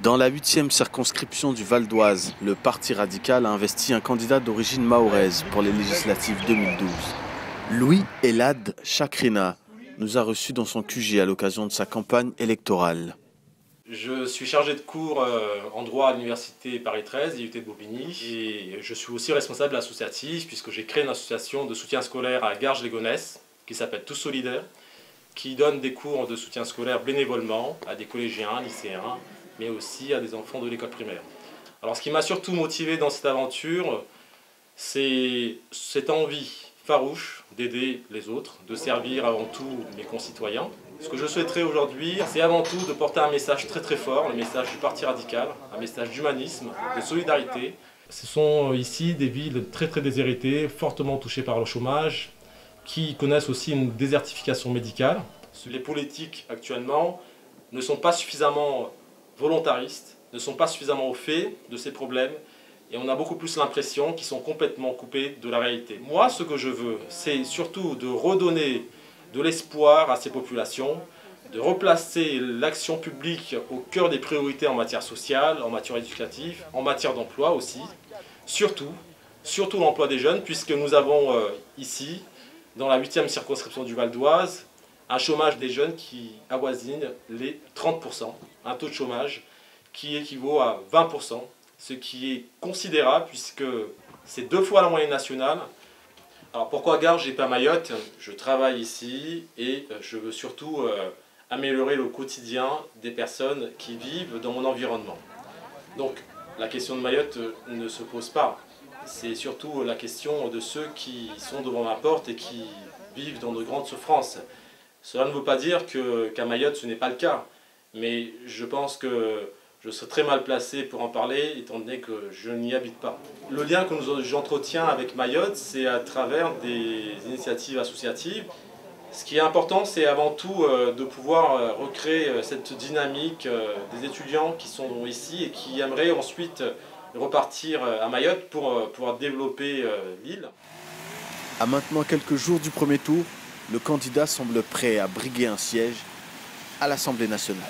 Dans la 8e circonscription du Val d'Oise, le Parti radical a investi un candidat d'origine mahoraise pour les législatives 2012. Louis Elad Chakrina nous a reçus dans son QG à l'occasion de sa campagne électorale. Je suis chargé de cours en droit à l'université Paris 13, IUT de Bobigny, et je suis aussi responsable associatif puisque j'ai créé une association de soutien scolaire à Garges-les-Gonesse qui s'appelle Tous Solidaires, qui donne des cours de soutien scolaire bénévolement à des collégiens, lycéens, mais aussi à des enfants de l'école primaire. Alors ce qui m'a surtout motivé dans cette aventure, c'est cette envie farouche d'aider les autres, de servir avant tout mes concitoyens. Ce que je souhaiterais aujourd'hui, c'est avant tout de porter un message très très fort, le message du Parti radical, un message d'humanisme, de solidarité. Ce sont ici des villes très très déshéritées, fortement touchées par le chômage, qui connaissent aussi une désertification médicale. Les politiques actuellement ne sont pas suffisamment volontaristes, ne sont pas suffisamment au fait de ces problèmes, et on a beaucoup plus l'impression qu'ils sont complètement coupés de la réalité. Moi, ce que je veux, c'est surtout de redonner de l'espoir à ces populations, de replacer l'action publique au cœur des priorités en matière sociale, en matière éducative, en matière d'emploi aussi. Surtout l'emploi des jeunes, puisque nous avons ici, dans la 8e circonscription du Val d'Oise, un chômage des jeunes qui avoisine les 30%, un taux de chômage qui équivaut à 20%, ce qui est considérable puisque c'est 2 fois la moyenne nationale. Alors pourquoi Garges et pas Mayotte? Je travaille ici et je veux surtout améliorer le quotidien des personnes qui vivent dans mon environnement. Donc la question de Mayotte ne se pose pas. C'est surtout la question de ceux qui sont devant ma porte et qui vivent dans de grandes souffrances. Cela ne veut pas dire qu'à Mayotte ce n'est pas le cas, mais je pense que je serais très mal placé pour en parler étant donné que je n'y habite pas. Le lien que j'entretiens avec Mayotte, c'est à travers des initiatives associatives. Ce qui est important, c'est avant tout de pouvoir recréer cette dynamique des étudiants qui sont ici et qui aimeraient ensuite repartir à Mayotte pour pouvoir développer l'île. À maintenant quelques jours du premier tour, le candidat semble prêt à briguer un siège à l'Assemblée nationale.